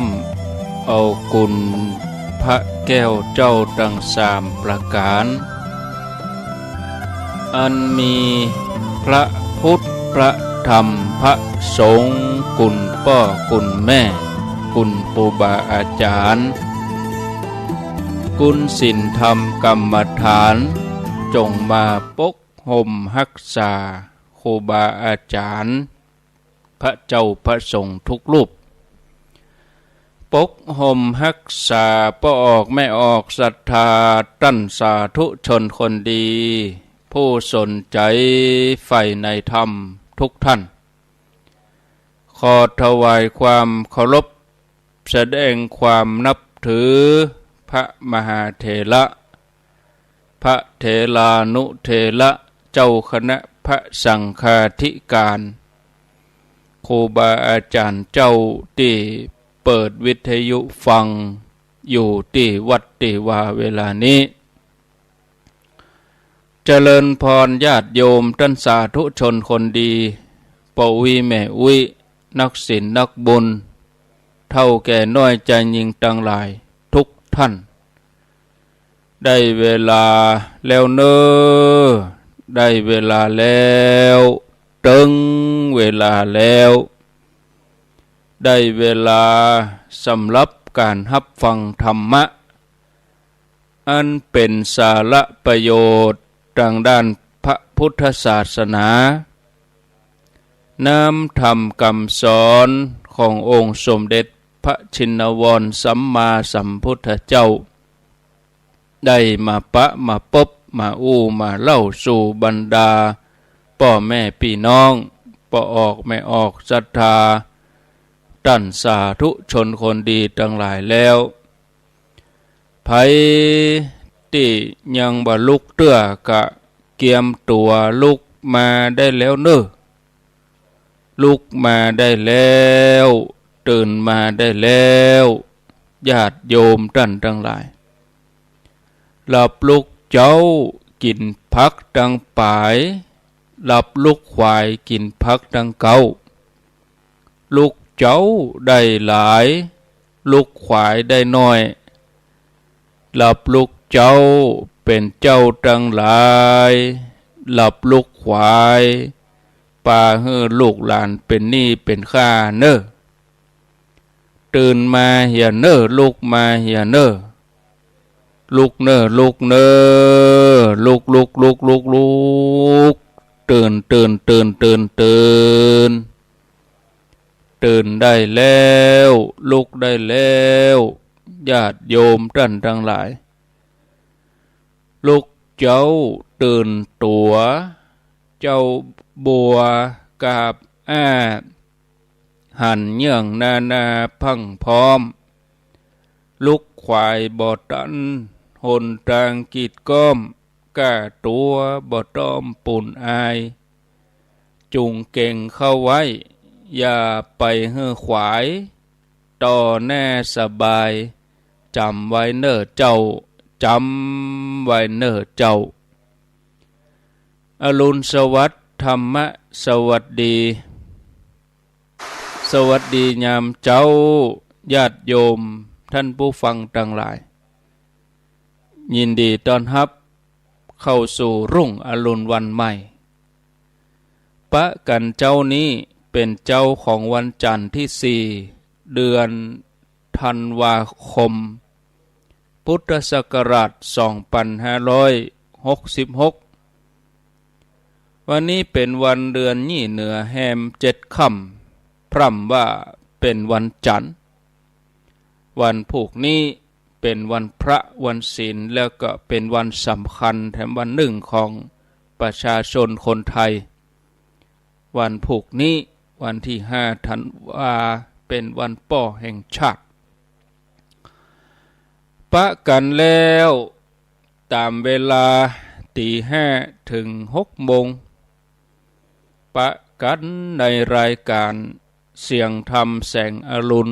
มเอากุณพระแก้วเจ้าทั้งสามประการอันมีพระพุทธพระธรรมพระสงฆ์คุณพ่อคุณแม่คุณปู่บาอาจารย์คุณศีลธรรมกรรมฐานจงมาปกห่มรักษาครูบาอาจารย์พระเจ้าพระสงฆ์ทุกรูปปกห่มรักษาป้อออกไม่ออกศรัทธาตั้นสาธุชนคนดีผู้สนใจใฝ่ในธรรมทุกท่านขอถวายความเคารพแสดงความนับถือพระมหาเถระพระเถรานุเถระเจ้าคณะพระสังฆาธิการครูบาอาจารย์เจ้าที่เปิดวิทยุฟังอยู่ที่วัดที่ว่าเวลานี้เจริญพรญาติโยมท่านสาธุชนคนดีปวีแม่อุ้ยนักศีลนักบุญเท่าแก่น้อยใจยิ่งตั้งหลายทุกท่านได้เวลาแล้วเนอได้เวลาแล้วตึงเวลาแล้วได้เวลาสำหรับการรับฟังธรรมะอันเป็นสาระประโยชน์ทางด้านพระพุทธศาสนาน้ำธรรมคำสอนขององค์สมเด็จพระชินวรสัมมาสัมพุทธเจ้าได้มาปะมาพบมามาเล่าสู่บรรดาพ่อแม่พี่น้องพ่อออกไม่ออกศรัทธาตั้นสาธุชนคนดีทั้งหลายแล้วไผที่ยังบ่ลุกเตื้อกะเกียมตัวลุกมาได้แล้วเนอะลุกมาได้แล้วตื่นมาได้แล้วญาติโยมท่านทั้งหลายหลับลุกเจ้ากินพักดังป่ายหลับลุกควายกินพักดังเก่าลุกเจ้าได้หลายลุกควายได้น้อยหลับลุกเจ้าเป็นเจ้าทั้งหลายหลับลุกควายป่าเฮือลูกหลานเป็นหนี้เป็นข้าเนอตื่นมาเหียเนอลุกมาเหียเนอลุกเนอลุกเนอลุกตื่นตื่นได้แล้วลุกได้แล้วญาติโยมท่านทั้งหลายลุกเจ้าตื่นตัวเจ้าบัวกาบหันเยื่องนาพังพร้อมลุกควายบ่ตันหนทางกีดก้อมก้าตัวบ่ต้อมปุ่นอายจุงเก่งเข้าไว้อย่าไปเฮือขวายต่อแน่สบายจำไว้เน้อเจ้าจำไว้เน้อเจ้าอรุณสวัสดิ์ธรรมะสวัสดีสวัสดียามเจ้าญาติโยมท่านผู้ฟังทั้งหลายยินดีต้อนรับเข้าสู่รุ่งอรุณวันใหม่ปะกันเจ้านี้เป็นเจ้าของวันจันทร์ที่4เดือนธันวาคมพุทธศักราช2566วันนี้เป็นวันเดือนยี่เหนือแฮม7 ค่ำพร่ำว่าเป็นวันจันทร์วันผูกนี้เป็นวันพระวันศีลแล้วก็เป็นวันสำคัญแถมวันหนึ่งของประชาชนคนไทยวันผูกนี้วันที่5 ธันวาเป็นวันป่อแห่งชาติปะกันแล้วตามเวลาตี5 ถึง 6 โมงปะกันในรายการเสียงธรรมแสงอรุณ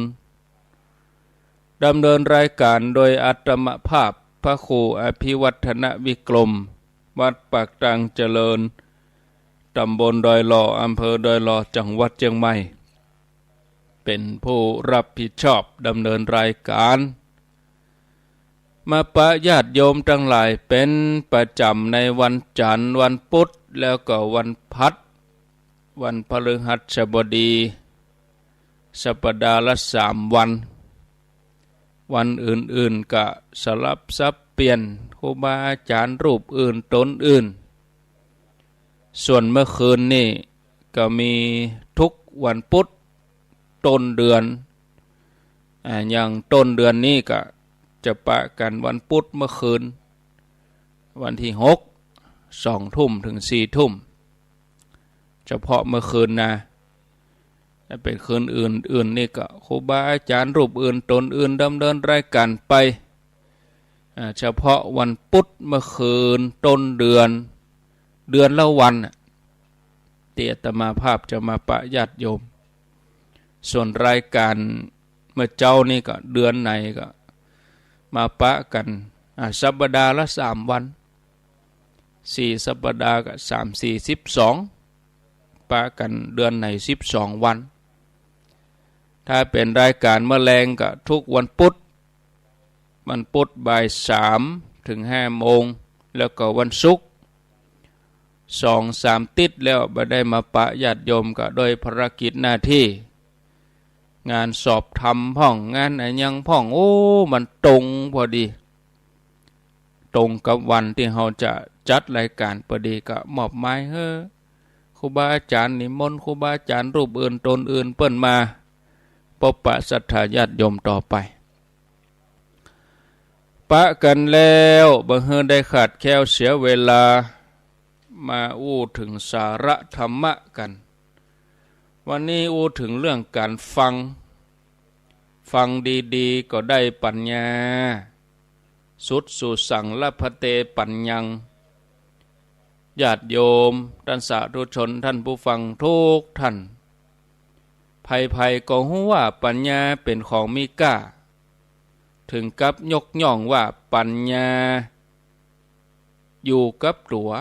ดำเนินรายการโดยอาตมภาพพระครูอภิวัฒนวิกรมวัดปากตางเจริญตำบลดอยหล่ออำเภอดอยหล่อจังหวัดเชียงใหม่ เ เป็นผู้รับผิดชอบดำเนินรายการมาปะญาติโยมทั้งหลายเป็นประจำในวันจันทร์วันพุธแล้วก็วันพัดวันพฤหัสบดีสัปดาห์ละ3 วันวันอื่นๆก็สลับซับเปลี่ยนครูบาอาจารย์รูปอื่นตนอื่นส่วนเมื่อคืนนี่ก็มีทุกวันพุธต้นเดือนอย่างต้นเดือนนี้ก็จะปะกันวันพุธเมื่อคืนวันที่2 ทุ่มถึง4 ทุ่มเฉพาะเมื่อคืนนะถ้าเป็นคืนอื่นนี่ก็ครูบาอาจารย์รูปอื่นตนอื่นดำเนินรายการไปเฉพาะวันพุธเมื่อคืนต้นเดือนละวันเตียตมาภาพจะมาปะญาติโยมส่วนรายการเมื่อเจ้านี่ก็เดือนไหนก็มาปะกันสัปดาห์ละ3 วัน4 สัปดาห์ก็3 4 12ปะกันเดือนไหน12 วันถ้าเป็นรายการแมลงก็ทุกวันพุธบ่าย3 ถึง 5 โมงแล้วก็วันศุกร์2-3 ติดแล้วบ่ได้มาปะญาติโยมก็โดยภารกิจหน้าที่งานสอบทำพ่องงานอะไรยังพ่องมันตรงพอดีตรงกับวันที่เราจะจัดรายการพอดีก็มอบหมายครูบาอาจารย์นิมนต์ครูบาอาจารย์รูปอื่นตนอื่นเปิ้นมาพบปะศรัทธาญาติโยมต่อไปปะกันแล้วบ่เฮอได้ขาดแคลวเสียเวลามาถึงสาระธรรมะกันวันนี้ถึงเรื่องการฟังดีๆก็ได้ปัญญาสุดสู่สั่งละพะเตปัญญังญาติโยมท่านสาธุชนท่านผู้ฟังทุกท่านภัยก็รู้ว่าปัญญาเป็นของมีค่าถึงกับยกย่องว่าปัญญาอยู่กับตัว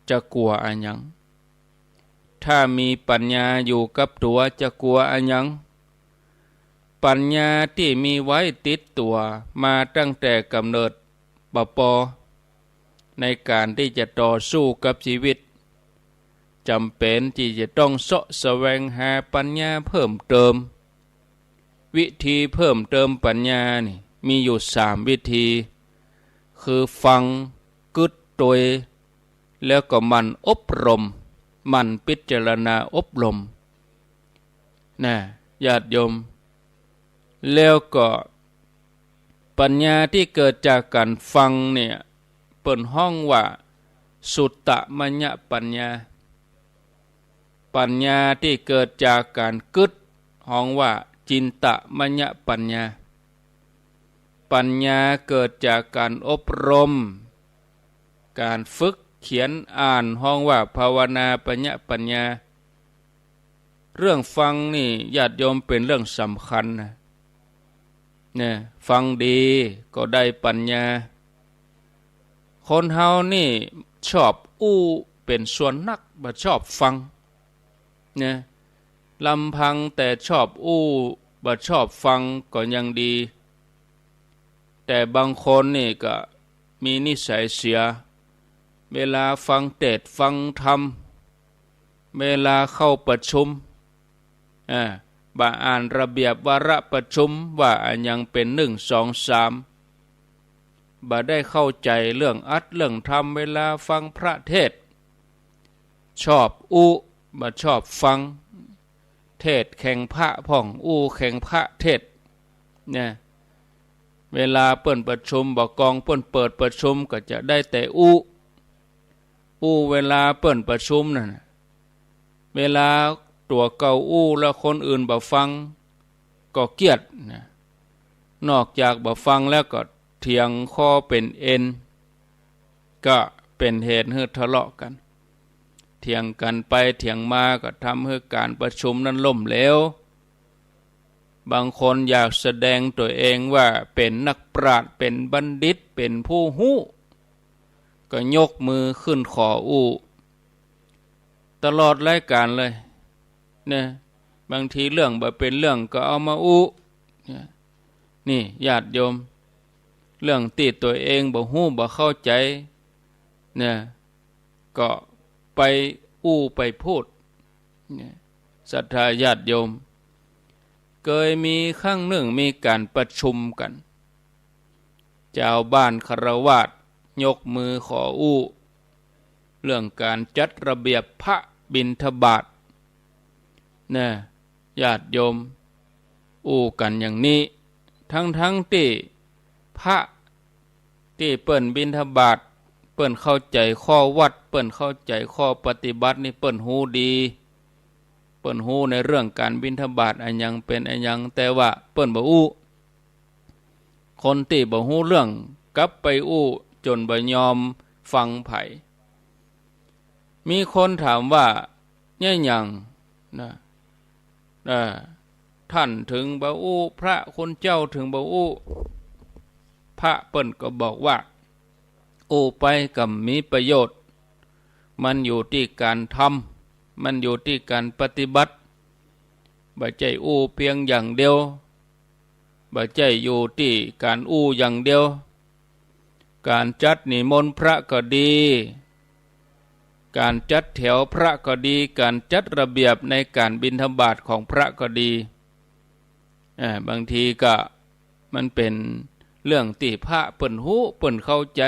จะกลัวอันยังถ้ามีปัญญาอยู่กับตัวจะกลัวอันยังปัญญาที่มีไว้ติดตัวมาตั้งแต่กำเนิดปอในการที่จะต่อสู้กับชีวิตจำเป็นที่จะต้องเสาะแสวงหาปัญญาเพิ่มเติมวิธีเพิ่มเติมปัญญานี่มีอยู่3 วิธีคือฟังกึดโดยแล้วก็มันอบรมมันพิจารณาอบรมญาติโยมแล้วก็ปัญญาที่เกิดจากการฟังเนี่ยเปิ่นห้องว่าสุตตมัญญปัญญาปัญญาที่เกิดจากการกึดห้องว่าจินตมัญญปัญญาปัญญาเกิดจากการอบรมการฝึกเขียนอ่านห้องว่าภาวนาปัญญาเรื่องฟังนี่ญาติโยมเป็นเรื่องสำคัญนะฟังดีก็ได้ปัญญาคนเฮานี่ชอบเป็นส่วนนักบ่ชอบฟังนะลำพังแต่ชอบบ่ชอบฟังก็ยังดีแต่บางคนนี่ก็มีนิสัยเสียเวลาฟังเทศน์ฟังธรรมเวลาเข้าประชุมบ่อ่านระเบียบวาระประชุมว่าอันยังเป็น1 2 3บ่ได้เข้าใจเรื่องอัดเรื่องธรรมเวลาฟังพระเทศน์ชอบบ่ชอบฟังเทศแข่งพระพ่องแข่งพระเทศเนี่ยเวลาเปิ้นประชุมบ่กองเปิ้นเปิดประชุมก็จะได้แต่เวลาเปิ้นประชุมนั่นเวลาตัวเก่าแล้วคนอื่นบ่ฟังก็เกลียดนะนอกจากบ่ฟังแล้วก็เถียงข้อเป็นเอ็นก็เป็นเหตุให้ทะเลาะกันเถียงกันไปเถียงมาก็ทำให้การประชุมนั้นล่มเหลวบางคนอยากแสดงตัวเองว่าเป็นนักปราชญ์เป็นบัณฑิตเป็นผู้รู้ก็ยกมือขึ้นขอตลอดรายการเลยเนี่ย บางทีเรื่องบ่เป็นเรื่องก็เอามาอู้นี่ญาติโยมเรื่องที่ตัวเองบ่ฮู้บ่เข้าใจเนี่ยก็ไปอู้ไปพูดเนี่ยศรัทธาญาติโยมเคยมีครั้งหนึ่งมีการประชุมกันเจ้าบ้านคฤหัสถ์ยกมือขออู้เรื่องการจัดระเบียบพระบิณฑบาตเนี่ยญาติโยมอู้กันอย่างนี้ทั้งที่พระที่เปิ้นบิณฑบาตเปิ้นเข้าใจข้อวัดเปิ้นเข้าใจข้อปฏิบัตินี่เปิ้นฮู้ดีเปิ้นฮู้ในเรื่องการบิณฑบาตอันยังเป็นอันยังแต่ว่าเปิ้นบ่อู้คนที่บ่ฮู้เรื่องกลับไปอู้จนบ่ยอมฟังไผมีคนถามว่าเนี่ยหยังนะท่านถึงบ่อู้พระคุณเจ้าถึงบ่อู้พระเปิ้นก็บอกว่าอู้ไปก็มีประโยชน์มันอยู่ที่การทำมันอยู่ที่การปฏิบัติบ่ใช่อู้เพียงอย่างเดียวบ่ใช่อยู่ที่การอู้อย่างเดียวการจัดนิมนต์พระก็ดีการจัดแถวพระก็ดีการจัดระเบียบในการบิณฑบาตของพระก็ดีบางทีก็มันเป็นเรื่องที่พระเปิ้นฮู้เปิ้นเข้าใจ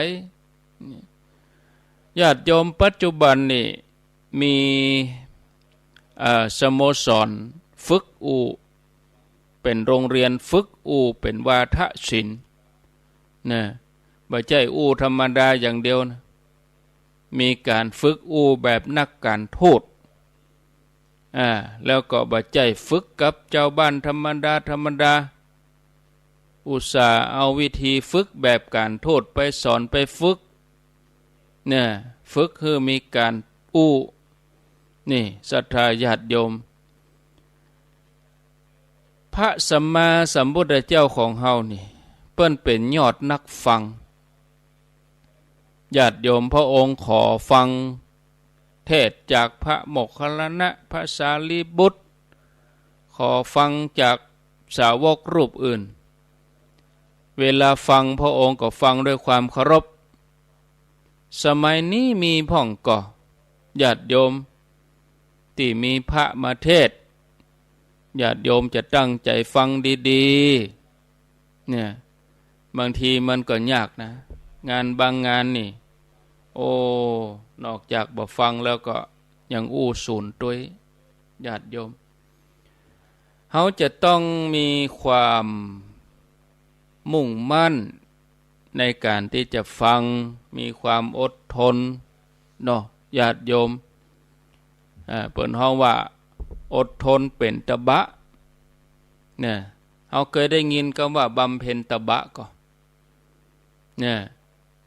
ญาติโยมปัจจุบันนี่มีสโมสรฝึกอูเป็นโรงเรียนฝึกอูเป็นวาทศิลป์นะบ่ใช่อูธรรมดาอย่างเดียวนะมีการฝึกอูแบบนักการทูตแล้วก็บ่ใช่ฝึกกับเจ้าบ้านธรรมดาอุตส่าห์เอาวิธีฝึกแบบการทูตไปสอนไปฝึกเนี่ยฝึกคือมีการอู้นี่ศรัทธาญาติโยมพระสัมมาสัมพุทธเจ้าของเฮานี่เปิ้นเป็นยอดนักฟังญาติโยมพระองค์ขอฟังเทศจากพระโมคคัลลานะพระสารีบุตรขอฟังจากสาวกรูปอื่นเวลาฟังพระองค์ก็ฟังด้วยความเคารพสมัยนี้มีพ่องก่อญาติโยมที่มีพระมาเทศญาติโยมจะตั้งใจฟังดีๆเนี่ยบางทีมันก็ยากนะงานบางงานนี่โอ้นอกจากบ่ฟังแล้วก็ยังอู้ศูนย์ด้วยญาติโยมเขาจะต้องมีความมุ่งมั่นในการที่จะฟังมีความอดทนเนาะญาติโยมเปิ้นเฮาว่าอดทนเป็นตบะเนี่ยเฮาเคยได้ยินคำว่าบำเพ็ญตบะก็เนี่ย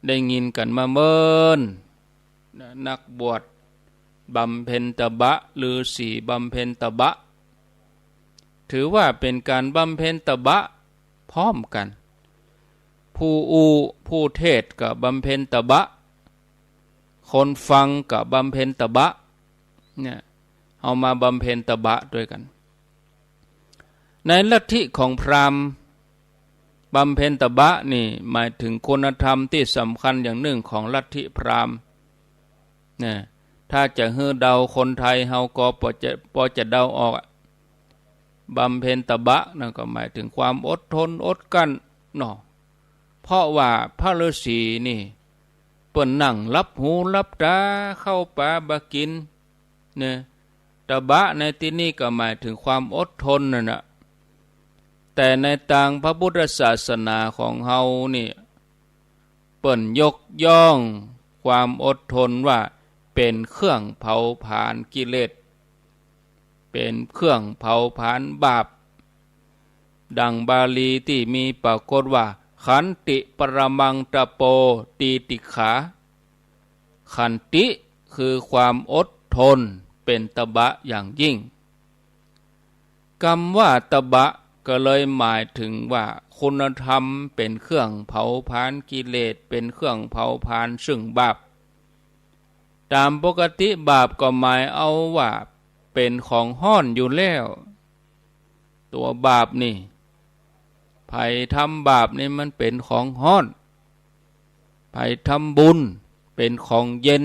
ได้ยินกันมาเมินนักบวชบำเพ็ญตบะฤาษีบำเพ็ญตบะถือว่าเป็นการบำเพ็ญตบะพร้อมกันผู้อูผู้เทศกับบำเพ็ญตบะคนฟังกับบำเพ็ญตบะเนี่ยเอามาบำเพ็ญตบะด้วยกันในลัทธิของพราหมณ์บำเพ็ญตบะนี่หมายถึงคุณธรรมที่สำคัญอย่างหนึ่งของลัทธิพราหมณ์เนี่ยถ้าจะฮือเดาคนไทยเฮาก็พอจะเดาออกบำเพ็ญตบะนั่นก็หมายถึงความอดทนอดกั้นเนาะเพราะว่าพระฤาษีนี่เปิ้นนั่งรับหูรับตาเข้าป่าบากินเนี่ยตบะในที่นี้ก็หมายถึงความอดทนนั่นน่ะแต่ในทางพระพุทธศาสนาของเฮานี่เปิ้นยกย่องความอดทนว่าเป็นเครื่องเผาผลาญกิเลสเป็นเครื่องเผาผลาญบาปดังบาลีที่มีปรากฏว่าขันติปรมังตะโปตีติขาขันติคือความอดทนเป็นตบะอย่างยิ่งคำว่าตบะก็เลยหมายถึงว่าคุณธรรมเป็นเครื่องเผาผลาญกิเลสเป็นเครื่องเผาผลาญซึ่งบาปตามปกติบาปก็หมายเอาว่าเป็นของห้อนอยู่แล้ว ตัวบาปนี่ไผทำบาปนี่มันเป็นของฮ้อนไผทำบุญเป็นของเย็น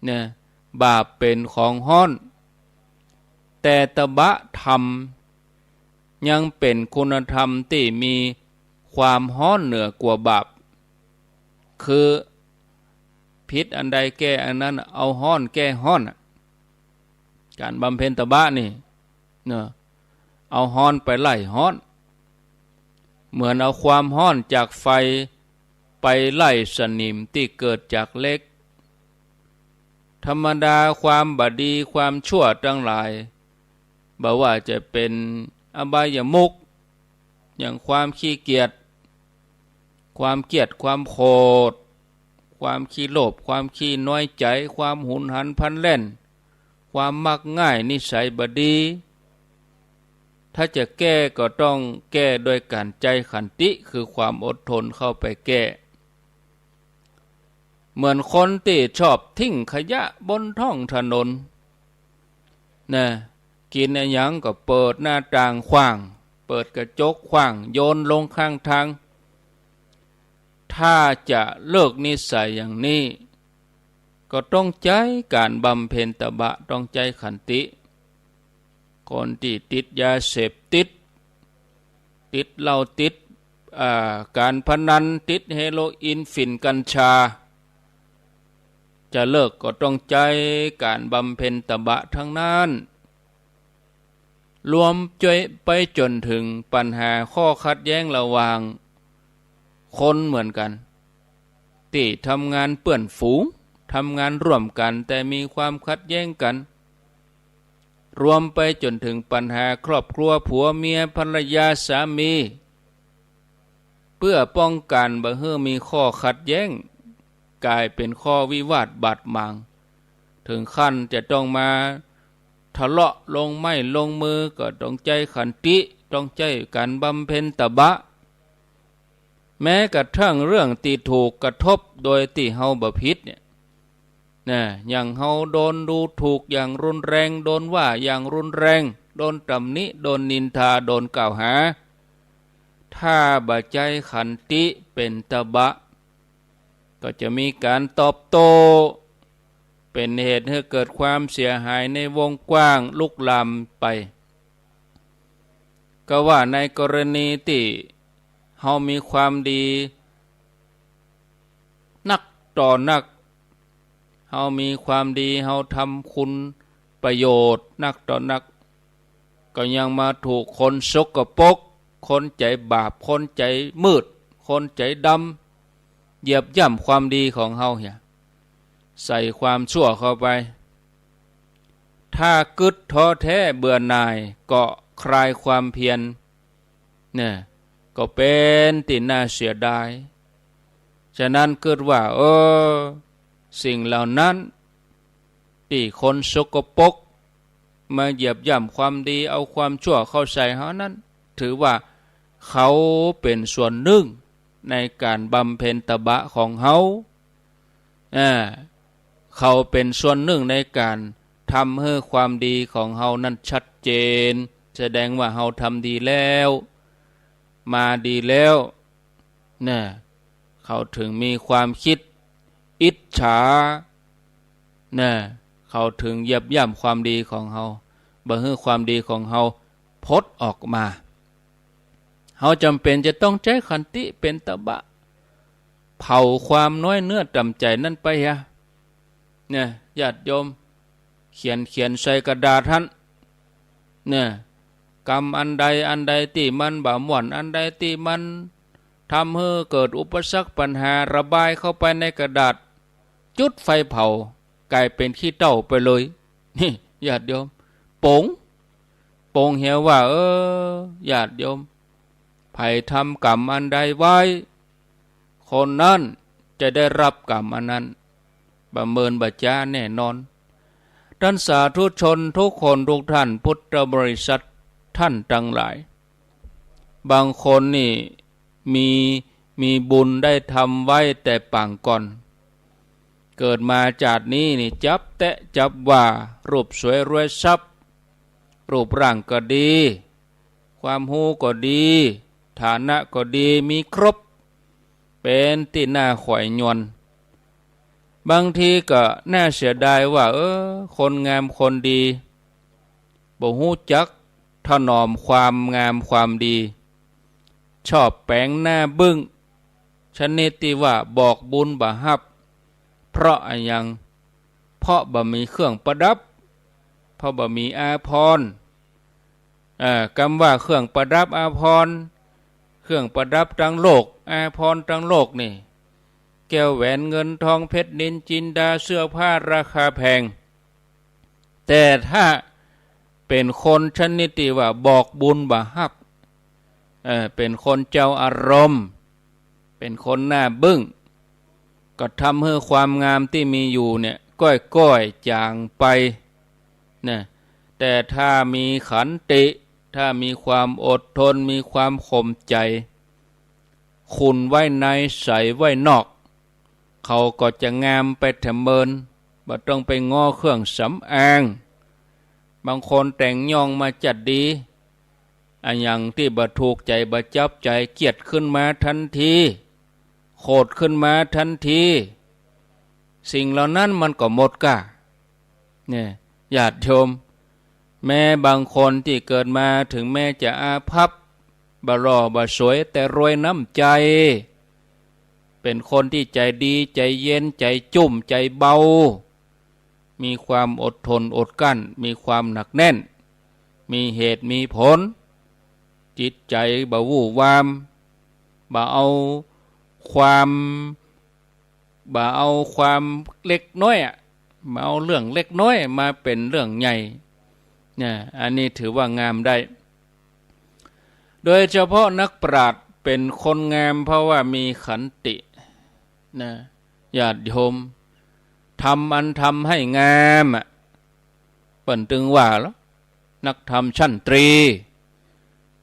เนี่ยบาปเป็นของฮ้อนแต่ตบะธรรมยังเป็นคุณธรรมที่มีความฮ้อนเหนือกว่าบาปคือพิษอันใดแก้อันนั้นเอาฮ้อนแก้ฮ้อนการบำเพ็ญตบะนี่เนาะเอาฮ้อนไปไล่ฮ้อนเหมือนเอาความฮ้อนจากไฟไปไล่สนิมที่เกิดจากเหล็กธรรมดาความบดีความชั่วทั้งหลายบ่ว่าจะเป็นอบายมุขอย่างความขี้เกียจความเกียจความโกรธความขี้โลภความขี้น้อยใจความหุนหันพลันแล่นความมักง่ายนิสัยบดีถ้าจะแก้ก็ต้องแก้โดยการใจขันติคือความอดทนเข้าไปแก้เหมือนคนที่ชอบทิ้งขยะบนท้องถนนนะกินอะไรยังก็เปิดหน้าต่างขว้างเปิดกระจกขว้างโยนลงข้างทางถ้าจะเลิกนิสัยอย่างนี้ก็ต้องใจการบำเพ็ญตบะต้องใจขันติคนที่ติดยาเสพติดเหล้าติดการพนันติดเฮโรอีนฝิ่นกัญชาจะเลิกก็ต้องใจการบำเพ็ญตบะทั้งนั้นรวมใจไปจนถึงปัญหาข้อขัดแย้งระหว่างคนเหมือนกันที่ทำงานเปื้อนฝูงทำงานร่วมกันแต่มีความขัดแย้งกันรวมไปจนถึงปัญหาครอบครัวผัวเมียภรรยาสามีเพื่อป้องกันบ่ให้มีข้อขัดแย้งกลายเป็นข้อวิวาทบาดหมางถึงขั้นจะต้องมาทะเลาะลงไม้ลงมือก็ต้องใจขันติต้องใจการบำเพ็ญตบะแม้กระทั่งเรื่องที่ถูกกระทบโดยที่เฮาบ่ผิดเนี่ยนะอย่างเฮาโดนดูถูกอย่างรุนแรงโดนว่าอย่างรุนแรงโดนตำหนิโดนนินทาโดนกล่าวหาถ้าบ่ใจขันติเป็นตบะก็จะมีการตอบโต้เป็นเหตุให้เกิดความเสียหายในวงกว้างลุกลามไปก็ว่าในกรณีที่เฮามีความดีนักต่อนักเฮามีความดีเฮาทำคุณประโยชน์นักต่อนักก็ยังมาถูกคนสกปรกคนใจบาปคนใจมืดคนใจดำเหยียบย่ำความดีของเฮาเนี่ยใส่ความชั่วเข้าไปถ้ากึดท้อแท้เบื่อหน่ายก็คลายความเพียรเนี่ยก็เป็นที่น่าเสียดายฉะนั้นเกิดว่าสิ่งเหล่านั้นที่คนสกปรกมาเหยียบย่ำความดีเอาความชั่วเข้าใส่เฮานั้นถือว่าเขาเป็นส่วนหนึ่งในการบำเพ็ญตบะของเฮาเขาเป็นส่วนหนึ่งในการทำให้ความดีของเฮานั้นชัดเจนแสดงว่าเฮาทำดีแล้วมาดีแล้วเนี่ยเขาถึงมีความคิดอิจฉาเนี่ยเขาถึงเหยียบย่ำความดีของเฮาบ่ให้ความดีของเฮาพดออกมาเฮาจำเป็นจะต้องใจขันติเป็นตบะเผาความน้อยเนื้อต่ำใจนั่นไปเนี่ยญาติโยมเขียนใส่กระดาษท่านเนี่ยกรรมอันใดที่มันบ่ม่วนอันใดที่มันทำให้เกิดอุปสรรคปัญหาระบายเข้าไปในกระดาษจุดไฟเผากลายเป็นขี้เถ้าไปเลยนี่ญาติโยมโป่งเหี่ยวว่าญาติโยมไผทำกรรมอันใดไว้คนนั้นจะได้รับกรรมอันนั้นประเมินบัจจาแน่นอนท่านสาธุชนทุกคนทุกท่านพุทธบริษัทท่านทั้งหลายบางคนนี่มีบุญได้ทำไว้แต่ปางก่อนเกิดมาจากนี้นี่จับแตะจับว่ารูปสวยรวยทรัพย์รูปร่างก็ดี ความรู้ก็ดีฐานะก็ดีมีครบเป็นที่น่าขวายยวนบางทีก็น่าเสียดายว่าคนงามคนดีบ่ฮู้จักถนอมความงามความดีชอบแปลงหน้าบึ้งชนิดที่ว่าบอกบุญบ่ฮับเพราะอะไรยังเพราะบ่มีเครื่องประดับเพราะบ่มีอาภรณ์คำว่าเครื่องประดับอาภรณ์เครื่องประดับทั้งโลกอาภรณ์ทั้งโลกนี่แก้วแหวนเงินทองเพชรนิลจินดาเสื้อผ้าราคาแพงแต่ถ้าเป็นคนชนิดที่ว่าบอกบุญบ่ฮับเป็นคนเจ้าอารมณ์เป็นคนหน้าบึ้งก็ทำให้ความงามที่มีอยู่เนี่ยก้อยๆจางไปนะแต่ถ้ามีขันติถ้ามีความอดทนมีความข่มใจขุนไว้ในใสไว้นอกเขาก็จะงามไปเถมเมินบ่ต้องไปง้อเครื่องสำอางบางคนแต่งย่องมาจัดดีอันอย่างที่บ่ถูกใจบ่จับใจเกลียดขึ้นมาทันทีโกรธขึ้นมาทันทีสิ่งเหล่านั้นมันก็หมดก้าเนี่ยญาติโยมแม้บางคนที่เกิดมาถึงแม้จะอาภัพบ่หล่อบ่สวยแต่รวยน้ำใจเป็นคนที่ใจดีใจเย็นใจจุ่มใจเบามีความอดทนอดกั้นมีความหนักแน่นมีเหตุมีผลจิตใจบ่วู่วามบ่เอาความเล็กน้อยมาเอาเรื่องเล็กน้อยมาเป็นเรื่องใหญ่เนี่ยอันนี้ถือว่างามได้โดยเฉพาะนักปราชญ์เป็นคนงามเพราะว่ามีขันตินะญาติโยมทำให้งามเปิ่นตึงว่าแล้วนักธรรมชั้นตรี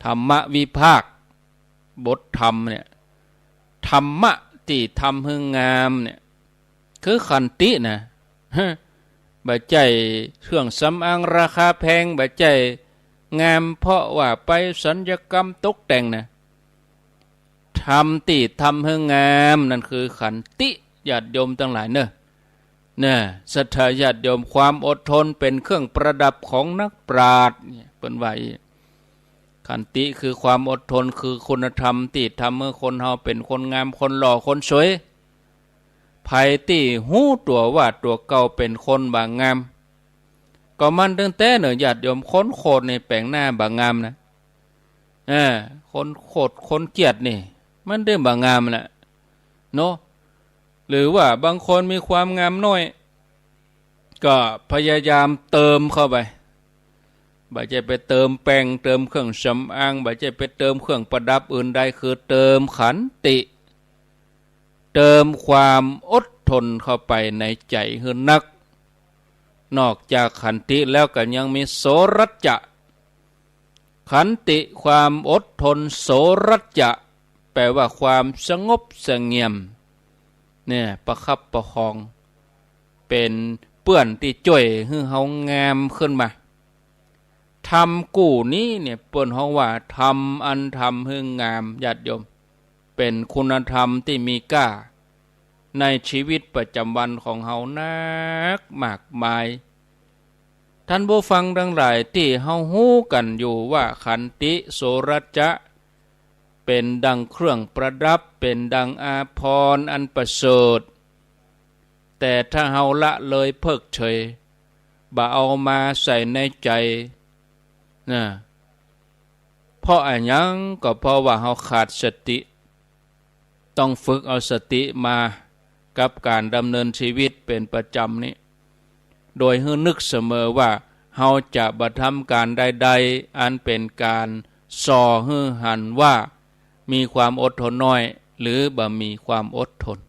ธรรมวิภาคบทธรรมเนี่ยธรรมะที่ทำให้งามเนี่ยคือขันตินะบ่ใจเครื่องสำอางราคาแพงบ่ใจงามเพราะว่าไปศัลยกรรมตกแต่งนะทำให้งามนั่นคือขันติญาติโยมทั้งหลายเนอะศรัทธาญาติโยมความอดทนเป็นเครื่องประดับของนักปราชญ์เนี่ยเป็นไว้ขันติคือความอดทนคือคุณธรรมที่ทำให้คนเฮาเป็นคนงามคนหล่อคนสวยภัยที่หู้ตัวว่าตัวเก่าเป็นคนบางงามก็มันตั้งแต่เนอะญาติโยมคนโคตรในแปลงหน้าบางงามนะคนโคตรคนเกียรตินี่มันได้บางงามแหละเนาะหรือว่าบางคนมีความงามน้อยก็พยายามเติมเข้าไปบ่ใช่ไปเติมแป้งเติมเครื่องสำอางบ่ใช่ไปเติมเครื่องประดับอื่นใดคือเติมขันติเติมความอดทนเข้าไปในใจคือนักนอกจากขันติแล้วก็ยังมีโสรัจจะขันติความอดทนโสรัจจะแปลว่าความสงบเสงี่ยมเนี่ยประคับประคองเป็นเปื้อนที่จ่วยให้เฮางามขึ้นมาทำกู้นี้เนี่ยเปิ้นเฮาว่าทำให้งามญาติโยมเป็นคุณธรรมที่มีค่าในชีวิตประจำวันของเฮานักมากมายท่านผู้ฟังทั้งหลายที่เฮาฮู้กันอยู่ว่าขันติโสรัจจะเป็นดังเครื่องประดับเป็นดังอาภรณ์อันประเสริฐแต่ถ้าเฮาละเลยเพิกเฉยบ่เอามาใส่ในใจนะเพราะอะไรยังก็เพราะว่าเฮาขาดสติต้องฝึกเอาสติมากับการดำเนินชีวิตเป็นประจำนี้โดยให้นึกเสมอว่าเฮาจะบ่ทำการใดๆอันเป็นการส่อให้หันว่ามีความอดทนน้อยหรือบ่มีความอดทน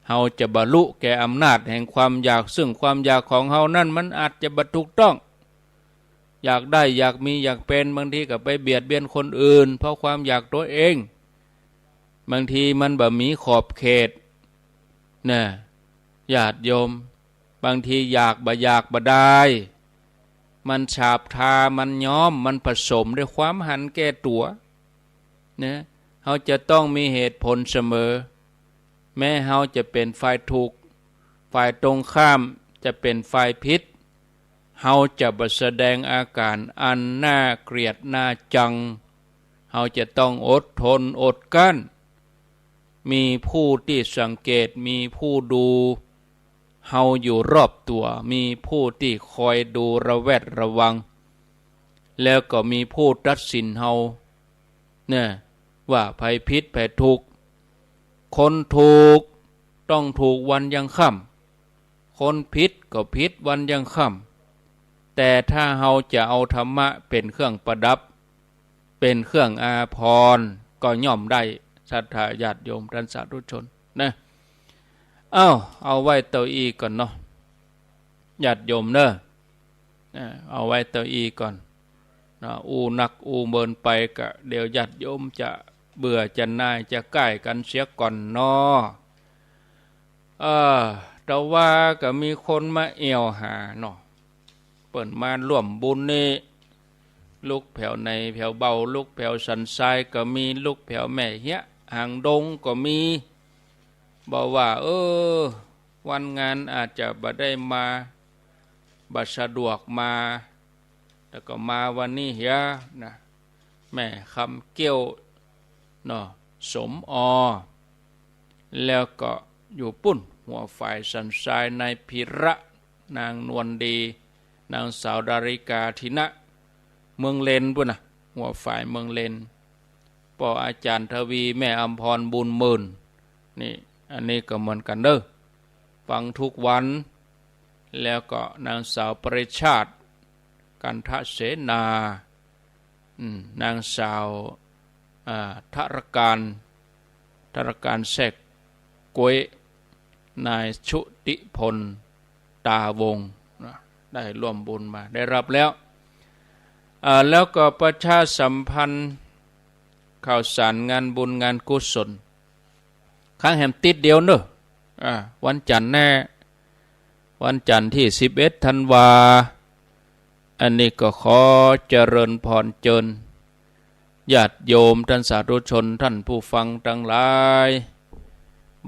เฮาจะบรรลุแก่อำนาจแห่งความอยากซึ่งความอยากของเฮานั่นมันอาจจะบ่ถูกต้องอยากได้อยากมีอยากเป็นบางทีก็ไปเบียดเบียนคนอื่นเพราะความอยากตัวเองบางทีมันบ่มีขอบเขตนะญาติโยมบางทีอยากบ่ได้ มันฉาบทามันย้อมมันผสมด้วยความหันแก่ตัวนะเฮาจะต้องมีเหตุผลเสมอแม้เฮาจะเป็นฝ่ายถูกฝ่ายตรงข้ามจะเป็นฝ่ายผิดเฮาจะบ่แสดงอาการอันน่าเกลียดน่าจังเฮาจะต้องอดทนอดกลั้นมีผู้ที่สังเกตมีผู้ดูเฮาอยู่รอบตัวมีผู้ที่คอยดูระแวดระวังแล้วก็มีผู้ตัดสินเฮาเนี่ยว่าภัยผิดภัยถูกคนถูกต้องถูกวันยังค่ำคนผิดก็ผิดวันยังค่ำแต่ถ้าเฮาจะเอาธรรมะเป็นเครื่องประดับเป็นเครื่องอาภรณ์ก็ย่อมได้ศรัทธาญาติโยมท่านสาธุชนนะเอาไว้เต้าอี้ก่อนเนาะญาติโยมเนอะเอาไว้เต้าอี้ก่อนนะอูนักอูเมินไปก็เดี๋ยวญาติโยมจะเบื่อจะน่ายจะใกล้กันเสียก่อนเนาะแต่ว่าก็มีคนมาเอวหาเนาะเปิ่นมาร่วมบุญนี่ลูกแผ่วในแผ่วเบาลูกแผ่วสันทรายก็มีลูกแผ่วแม่เหี้ยหางดงก็มีบอกว่าวันงานอาจจะบ่ได้มาบ่สะดวกมาแต่ก็มาวันนี้เหี้ยนะแม่คำเกี้ยวเนาะสมแล้วก็อยู่ปุ้นหัวฝ่ายสันทรายนายพิระนางนวลดีนางสาวดาริกาธินะเมืองเลนปุ้นนะหัวฝ่ายเมืองเลนปออาจารย์ทวีแม่อำพรบุญหมื่นนี่อันนี้ก็เหมือนกันเด้อฟังทุกวันแล้วก็นางสาวปริชาติกันทเสนานางสาวธรการแทรกกวยนายชุติพลตาวงได้ร่วมบุญมาได้รับแล้วแล้วก็ประชาสัมพันธ์ข่าวสารงานบุญงานกุศลครั้งแห่งติดเดียวเนอะวันจันทร์แน่วันจันทร์ที่11 ธันวาอันนี้ก็ขอเจริญพรเจิญญาติโยมท่านสาธุชนท่านผู้ฟังทั้งหลาย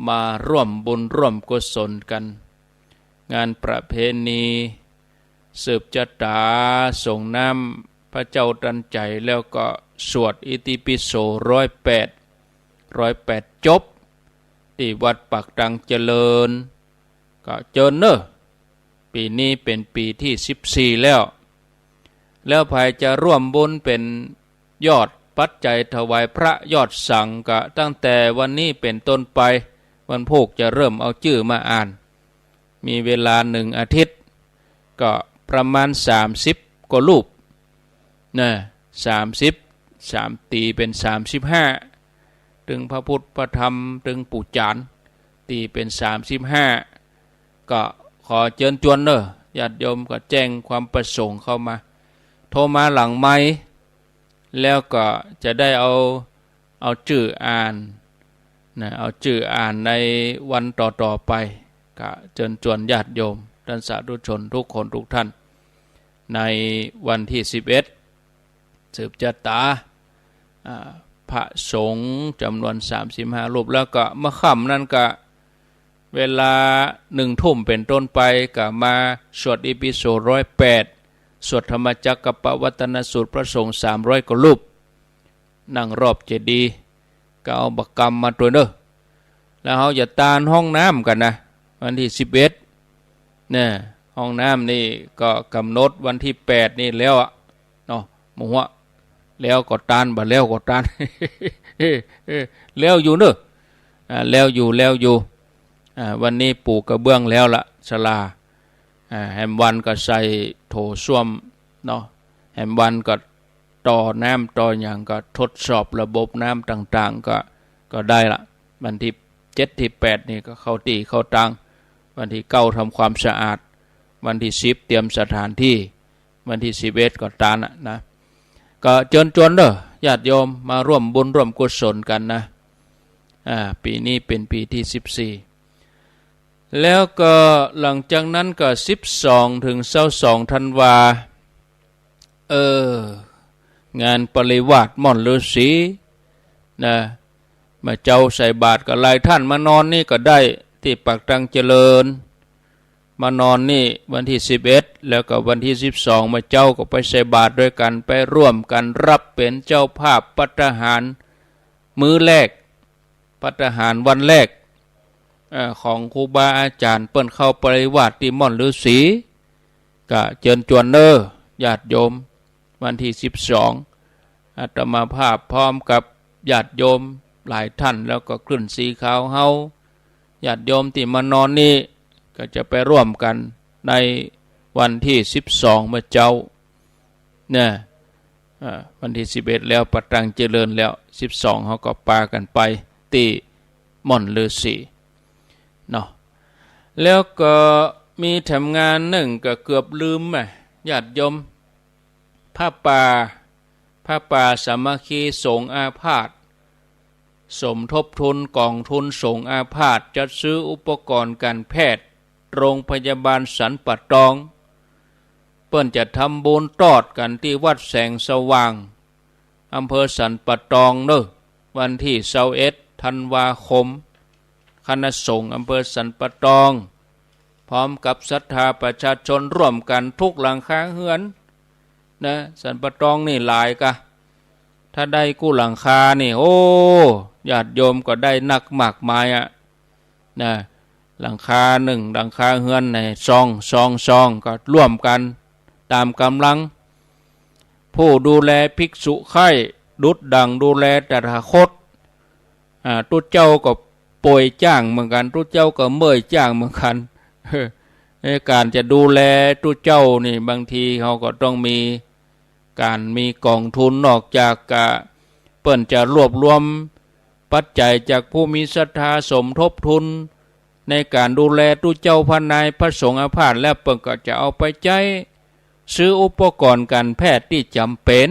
มาร่วมบุญร่วมกุศลกันงานประเพณีสืบชะตาส่งน้ำพระเจ้าตรันใจแล้วก็สวดอิติปิโส108จบที่วัดปักตังเจริญก็เจิญเนอะปีนี้เป็นปีที่14แล้วภายจะร่วมบุญเป็นยอดปัจจัยถวายพระยอดสังก็ตั้งแต่วันนี้เป็นต้นไปวันพุธจะเริ่มเอาชื่อมาอ่านมีเวลา1 อาทิตย์ก็ประมาณ30 กว่ารูปนะ30ตีเป็น35ถึงพระพุทธพระธรรมถึงปู่จานตีเป็น35ก็ขอเชิญชวนเนอะญาติโยมก็แจ้งความประสงค์เข้ามาโทรมาหลังไมค์แล้วก็จะได้เอาชื่ออ่านนะเอาชื่ออ่านในวันต่อไปก็เชิญชวนญาติโยมท่านสาธุชนทุกคนทุกท่านในวันที่11สืบชะตาพระสงฆ์จำนวน35 รูปแล้วก็เมื่อค่ำนั้นก็เวลา1 ทุ่มเป็นต้นไปก็มาสวดอิปิโส108สวดธรรมจักรปวัตตนสูตรพระสงฆ์300 กว่ารูปนั่งรอบเจดีย์ก็เอาบักกรรมมาตัวเด้อแล้วเขาจะตานห้องน้ำกันนะวันที่11เนี่ยห้องน้ำนี่ก็กำหนดวันที่8นี่แล้วเนาะหมู่แล้วก็ตานบ่แล้วก็ตาน แล้วอยู่เนอะแล้วอยู่วันนี้ปูกระเบื้องแล้วละศาลาแหมวันก็ใส่โถส้วมเนาะแหมวันก็ต่อน้ำต่ออย่างก็ทดสอบระบบน้ำต่างๆก็ได้ละวันที่7ที่8นี่ก็เข้าตีเข้าตังวันที่9ทำความสะอาดวันที่10เตรียมสถานที่วันที่11ก็ตานนะก็เชิญชวนเด้อญาติโยมมาร่วมบุญร่วมกุศลกันนะปีนี้เป็นปีที่14แล้วก็หลังจากนั้นก็12 ถึง 22 ธันวา เอองานปริวาสม่อนฤาษีนะมาเจ้าใส่บาตรกับหลายท่านมานอนนี่ก็ได้ที่ปากตังเจริญมานอนนี่วันที่11แล้วก็วันที่12มาเจ้าก็ไปใส่บาตรด้วยกันไปร่วมกันรับเป็นเจ้าภาพภัตตาหารมื้อแรกภัตตาหารวันแรกของครูบาอาจารย์เปิ้นเข้าปริวาสที่ม่อนฤาษีก็เชิญชวนเด้อญาติโยมวันที่12อาตมาภาพพร้อมกับญาติโยมหลายท่านแล้วก็คลื่นสีขาวเฮาญาติโยมที่มานอนนี่ก็จะไปร่วมกันในวันที่12มื้อเจ้าเนี่ยวันที่11แล้วปัตตังเจริญแล้ว12เฮาก็ปากันไปที่ม่อนฤาษีเนาะแล้วก็มีทำงานหนึ่งก็เกือบลืมญาติโยมผ้าป่าสามัคคีสงฆ์อาพาธสมทบทุนกองทุนสงฆ์อาพาธจัดซื้ออุปกรณ์การแพทย์โรงพยาบาลสันป่าตองเปิ้นจะทำบุญตอดกันที่วัดแสงสว่างอำเภอสันป่าตองเนอะวันที่21ธันวาคมคณะสงฆ์อำเภอสันป่าตองพร้อมกับศรัทธาประชาชนร่วมกันทุกหลังคาเฮือนนะสันป่าตองนี่หลายกะถ้าได้กู้หลังคานี่โอ้ญาติโยมก็ได้นักมากมายนะหลังคาหนึ่งหลังคาเฮือนในซองก็ร่วมกันตามกำลังผู้ดูแลภิกษุไข้ดุจดังดูแลตถาคตตุเจ้าก็ป่วยจ้างเหมือนกันตุเจ้าก็เมื่อยจ้างเหมือนกันในการจะดูแลตุเจ้านี่บางทีเขาก็ต้องมีการมีกองทุนนอกจากเปิ้นจะรวบรวมปัจจัยจากผู้มีศรัทธาสมทบทุนในการดูแลตุเจ้าพระนายพระสงฆ์อาพาธแล้วเปิ้นก็จะเอาไปใช้ซื้ออุปกรณ์การแพทย์ที่จำเป็น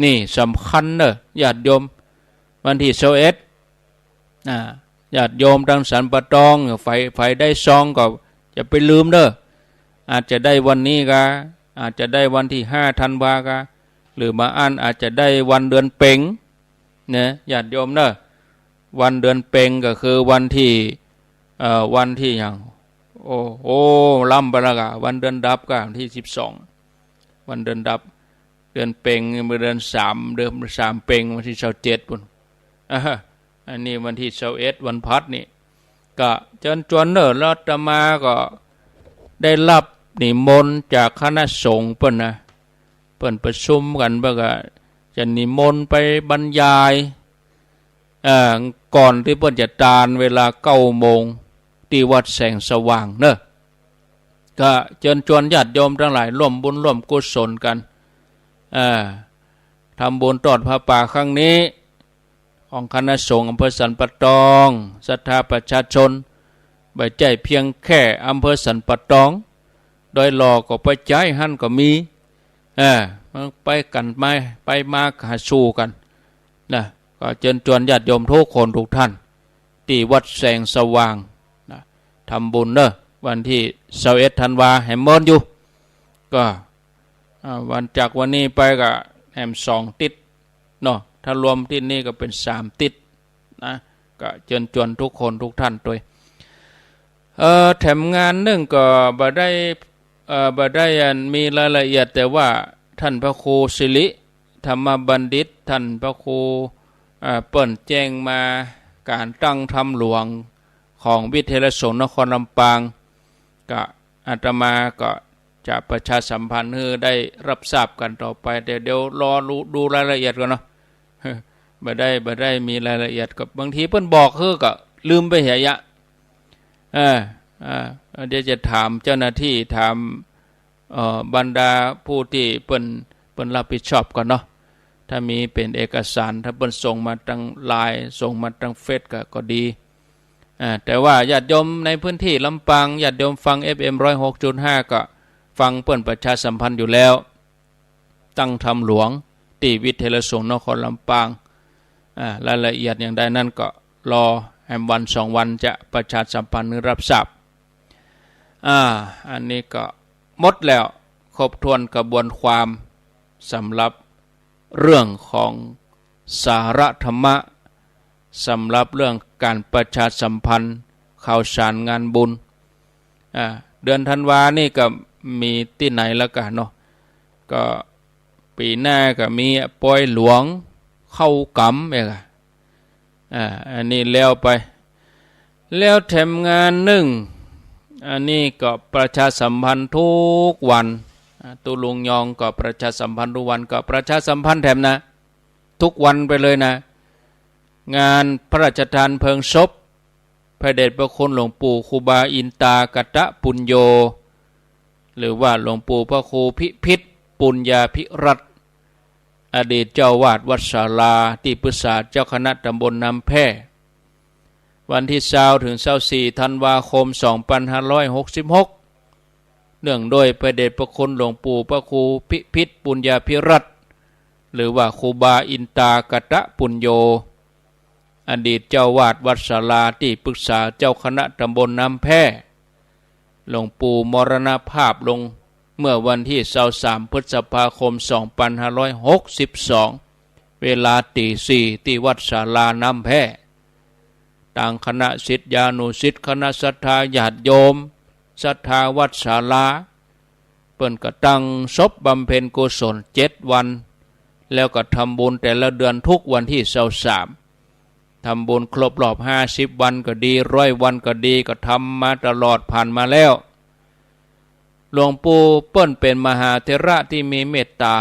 นี่สำคัญเนอะญาติโยมวันที่21ญาติโยมทางสันป่าตองไฟได้ซองก็จะไปลืมเด้ออาจจะได้วันนี้ก็อาจจะได้วันที่5ธันวาคมหรือมาอันอาจจะได้วันเดือนเพ็ญนะญาติโยมเด้อวันเดือนเพ็ญก็คือวันที่อย่างโอ้ล้ำไปแล้วก็วันเดือนดับก็วันที่12วันเดือนดับเดือนเพ็ญเมื่อเดือน3เดือน3เพ็ญวันที่27ปุ่นอันนี้วันที่21วันพัดนี่ก็เชิญชวนเนอะแล้วอาตมาก็ได้รับนิมนต์จากคณะสงฆ์เปิ้นประชุมกันเพื่อจะนิมนต์ไปบรรยายก่อนที่เปิ้นจะตานเวลา9 โมงที่วัดแสงสว่างเนอะก็เชิญชวนญาติโยมทั้งหลายร่วมบุญร่วมกุศลกันทำบุญตอดผ้าป่าครั้งนี้ของคณะสงฆ์อำเภอสันป่าตองศรัทธาประชาชนใบใจเพียงแค่อำเภอสันป่าตองโดยหลอกก็ไปใจหั่นก็มีไปกันไปมาหาสู่กันนะก็เชิญชวนญาติโยมทุกคนทุกท่านที่วัดแสงสว่างนะทำบุญเนอะวันที่21ธันวาแหมเมินอยู่ก็วันจากวันนี้ไปก็แหม2 ติดเนาะถ้ารวมที่นี่ก็เป็น3 ติดนะก็เชิญชวนทุกคนทุกท่านด้วยแถมงานนึงก็บ่ได้มีรายละเอียดแต่ว่าท่านพระครูศิริธรรมบัณฑิตท่านพระครูเปิ้นแจ้งมาการตั้งธรรมหลวงของวิทยาลัยสงฆ์นครลำปางก็อาตมาก็จะประชาสัมพันธ์ให้ได้รับทราบกันต่อไปเดี๋ยวรอดูรายละเอียดก่อนเนาะบ่ได้มีรายละเอียดกับบางทีเปิ้นบอกก็ลืมไปเหียะเดี๋ยวจะถามเจ้าหน้าที่ถามบรรดาผู้ที่เปิ้นรับผิดชอบก่อนเนาะถ้ามีเป็นเอกสารถ้าเปิ้นส่งมาทางไลน์ส่งมาทางเฟซก็ดีแต่ว่าญาติโยมในพื้นที่ลำปางญาติโยมฟัง FM 106.5 ก็ฟังเปิ้นประชาสัมพันธ์อยู่แล้วตั้งธรรมหลวงที่วิทยาลัยสงฆ์นครลำปางรายละเอียดอย่างใดนั้นก็รอแอมวัน2 วันจะประชาสัมพันธ์หรือรับทราบอันนี้ก็หมดแล้วครบถ้วนกระบวนความ สำหรับเรื่องของสาระธรรมะสำหรับเรื่องการประชาสัมพันธ์ข่าวสารงานบุญเดือนธันวานี่ก็มีที่ไหนแล้วกันเนาะก็ปีหน้าก็มีปอยหลวงเข้ากำเองอันนี้แล้วไปแล้วแถมงานหนึ่งอันนี้ก็ประชาสัมพันธ์ทุกวันตุลุงยองก็ประชาสัมพันธ์ทุกวันก็ประชาสัมพันธ์แถมนะทุกวันไปเลยนะงานพระราชทานเพลิงศพพระเดชพระคุณหลวงปู่ครูบาอินตากตะปุญโญหรือว่าหลวงปู่พระครูพิพิธปุญญาภิรัตน์อดีตเจ้าวาดวัดศาลาที่ปรึกษาเจ้าคณะตำบลน้ำแพร่วันที่20ถึง24ธันวาคม2566เนื่องโดยพระเดชพระคุณหลวงปู่พระครูพิพิธปุญญาภิรัตน์หรือว่าครูบาอินตากตะปุญโญอดีตเจ้าวาดวัดศาลาที่ปรึกษาเจ้าคณะตำบลน้ำแพร่หลวงปู่มรณภาพลงเมื่อวันที่23พฤษภาคม2562เวลาตี 4ที่วัดศาลาน้ำแพร่ต่างคณะศิษยานุศิษย์คณะศรัทธาญาติโยมศรัทธาวัดศาลาเปิ้นก็ตั้งศพบำเพ็ญกุศล7วันแล้วก็ทำบุญแต่ละเดือนทุกวันที่23ทำบุญครบรอบ50วันก็ดี100วันก็ดีก็ทำมาตลอดผ่านมาแล้วหลวงปู่เปิ้นเป็นมหาเถระที่มีเมตตา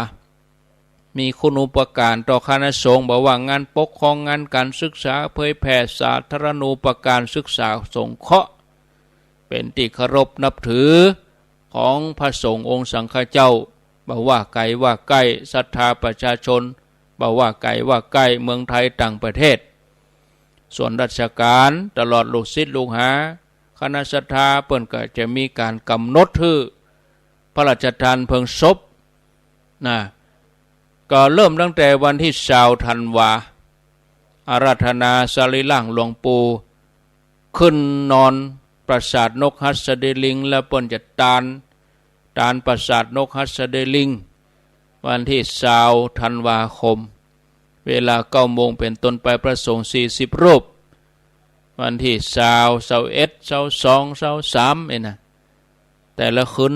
มีคุณูปการต่อคณะสงฆ์บอกว่างานปกครองงานการศึกษาเผยแผ่สาธารณูปการศึกษาสงเคราะห์เป็นที่เคารพนับถือของพระสงฆ์องค์สังฆเจ้าบอกว่าไกลว่าใกล้ศรัทธาประชาชนบอกว่าไกลว่าใกล้เมืองไทยต่างประเทศส่วนราชการตลอดลูกศิษย์ลูกหาคณะศรัทธาเปิ้นก็จะมีการกำหนดชื่อพระราชทานเพลิงศพนะก็เริ่มตั้งแต่วันที่20ธันวาอาราธนาสรีระหลวงปู่ขึ้นนอนปราสาทนกหัสดิลิงและเปิ้นจะตานปราสาทนกหัสดิลิงวันที่20ธันวาคมเวลา9 โมงเป็นต้นไปพระสงฆ์40 รูปวันที่20 21 22 23เองนะแต่ละคืน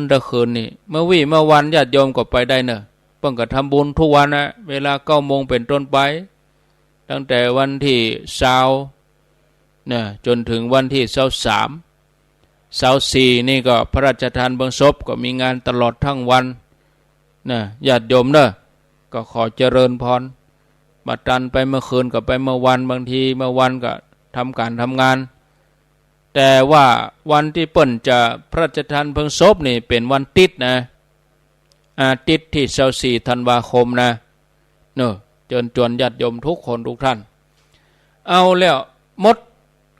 นี่เมื่อวันญาติโยมก็ไปได้เนอะเพิ่งก็ทำบุญทุกวันนะเวลา9 โมงเป็นต้นไปตั้งแต่วันที่20เนี่ยจนถึงวันที่24นี่ก็พระราชทานเพลิงศพก็มีงานตลอดทั้งวันนะญาติโยมเนอะก็ขอเจริญพรมาตันไปเมื่อคืนก็ไปเมื่อวันบางทีเมื่อวันก็ทำการทำงานแต่ว่าวันที่เปิ้นจะพระราชทานเพลิงศพนี่เป็นวันติดนะอาทิตย์ที่24ธันวาคมนะเนอะเชิญชวนญาติโยมทุกคนทุกท่านเอาแล้วหมด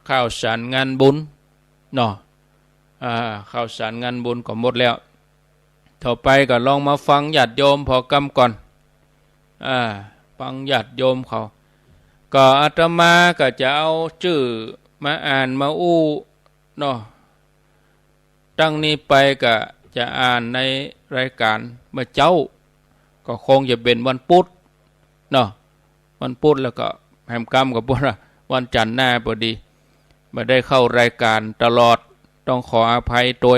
ข่าวสารงานบุญเนาะข่าวสารงานบุญก็หมดแล้วต่อไปก็ลองมาฟังญาติโยมพอกำก่อนฟังญาติโยมเขาก็อาตมาก็จะเอาชื่อมาอ่านมาอู้เนาะตั้งนี้ไปก็จะอ่านในรายการเมื่อเจ้าก็คงจะเป็นวันพุธเนาะวันพุธแล้วก็แหมกรรมกับวันจันทร์หน้าพอดีมาได้เข้ารายการตลอดต้องขออภัยตัว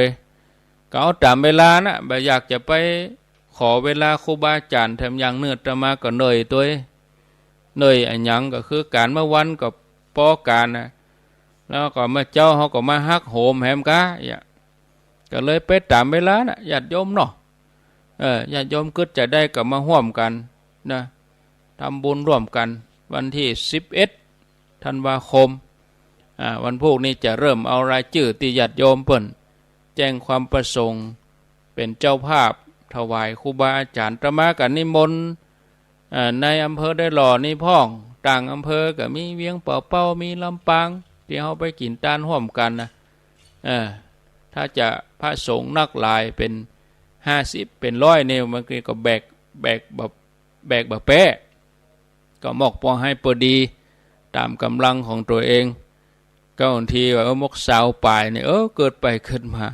ก็เอาตามเวลานะแบบอยากจะไปขอเวลาครูบาอาจารย์ทำอย่างเนื้อตมาก็เหนื่อยตัวเหนื่อยอันยังก็คือการเมื่อวันกับปอการนะแล้วก็มาเจ้าเขาก็มาฮักโหมแหมกะก็เลยไปตามเวลานะญาติโยมเนาะญาติโยมก็จะได้กับมาร่วมกันนะทำบุญร่วมกันวันที่11ธันวาคมวันพวกนี้จะเริ่มเอารายชื่อที่ญาติโยมเพิ่นแจ้งความประสงค์เป็นเจ้าภาพถวายครูบาอาจารย์ตมากันนิมนต์ในอำเภอได้หล่อนี่พ่องต่างอำเภอก็มีเวียงเป่าเป้ามีลำปางที่เขาไปกินตานร่วมกันนะถ้าจะพระสงฆ์นักหลายเป็น50เป็น100เนี่ยมันก็แบกแบบแปะก็มอกพอให้พอดีตามกำลังของตัวเองก็บางทีว่ามกสาวป่ายเนี่ยเกิดไปขึ้นมา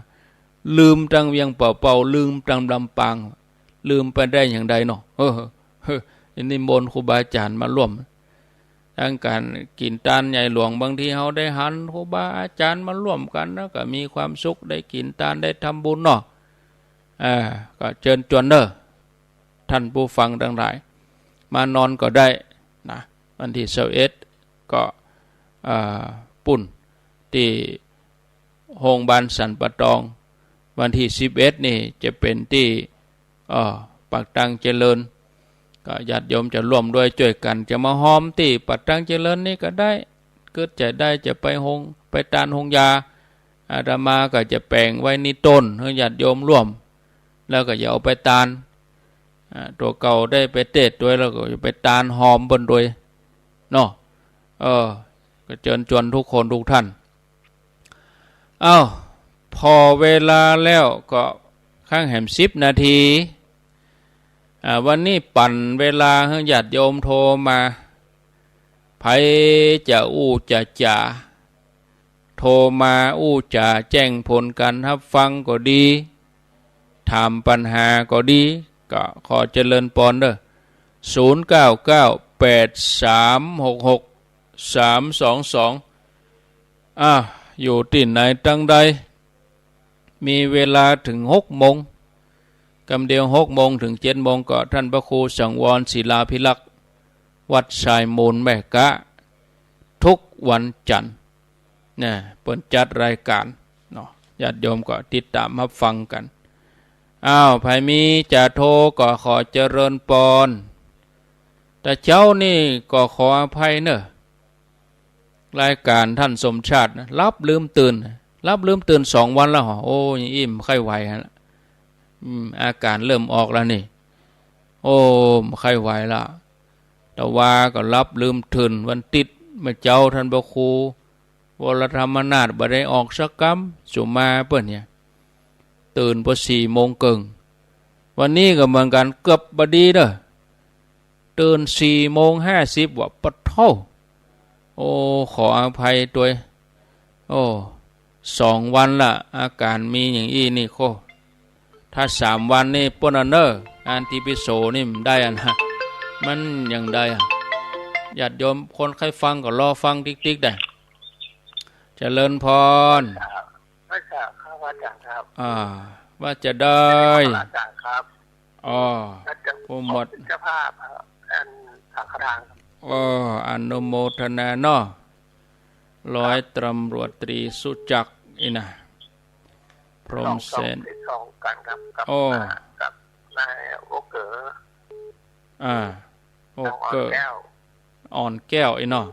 ลืมตังเวียงเป่าลืมตังลำปาง ลืมไปได้อย่างใดเนาะนิมนต์ครูบาอาจารย์มาร่วมทั้งการกินทานใหญ่หลวงบางทีเฮาได้หันครูบาอาจารย์มาร่วมกันแล้วก็มีความสุขได้กินทานได้ทำบุญเนาะก็เชิญชวนเด้อท่านผู้ฟังทั้งหลายมานอนก็ได้นะวันที่21ก็ปุ่นที่โรงพยาบาลสันปะตองวันที่11นี่จะเป็นที่ปากตังเจริญก็ญาติโยมจะร่วมด้วยช่วยกันจะมาหอมที่ปากตังเจริญนี่ก็ได้เกิดจะได้จะไปตานหงยาอาตมาก็จะแปลงไว้นี่ต้นให้ญาติโยมร่วมแล้วก็อย่าเอาไปตานตัวเก่าได้ไปเตะด้วยแล้วก็อย่าไปตานหอมบนด้วยเนาะก็เชิญชวนทุกคนทุกท่านพอเวลาแล้วก็ข้างแหม10 นาทีวันนี้ปั่นเวลาให้ญาติโยมโทรมาไผจะจะจ่าโทรมาจะแจ้งผลการรับฟังก็ดีถามปัญหาก็ดีก็ขอเจริญปอนเด้อ0998366322อยู่ที่ไหนตั้งใดมีเวลาถึง6 โมงกำเดียว6 โมงถึง7 โมงก็ท่านพระครูสังวรศิลาภิลักษ์วัดสายมูลแม่กะทุกวันจันทร์เนี่ยเปิดจัดรายการเนาะญาติโยมก็ติดตามรับฟังกันไผมีจะโทรก็ขอเจริญปอนแต่เจ้านี่ก็ขออภัยเนอะรายการท่านสมชาติรับลืมตื่น2 วันแล้วโอ้ยอิ่มไข้ไหวฮะอาการเริ่มออกแล้วนี่โอ้ไข้ไหวละแต่ว่าก็รับลืมตื่นวันติดเมื่อเจ้าท่านพระครูวรธรรมนาถบ่ได้ออกสักกำสุมาเปิ้นเนี่ยตื่นพอ4 โมงครึ่งวันนี้ก็เหมือนกันเกือบบดีเด้อตื่น4:50ว่าปะเท่าโอ้ขออภัยด้วย2 วันละอาการมีอย่างอี้นี่โคถ้า3 วันนี่ปนเนอร์อันติปิโสนี่มันได้มันยังได้ญาติโยมคนใครฟังก็รอฟังติ๊กๆได้เจริญพรอาจารย์ครับอาจารย์ครับว่าจะได้อาจารย์ครับผู้หมดเจ้าภาพอันสังฆทานอนุโมทนาเนาะร้อยตำรวจตรีสุจักรนะพรหมเสนกันครับกับนายโอเกอร์โอเกอร์อ่อนแก้วเนาะ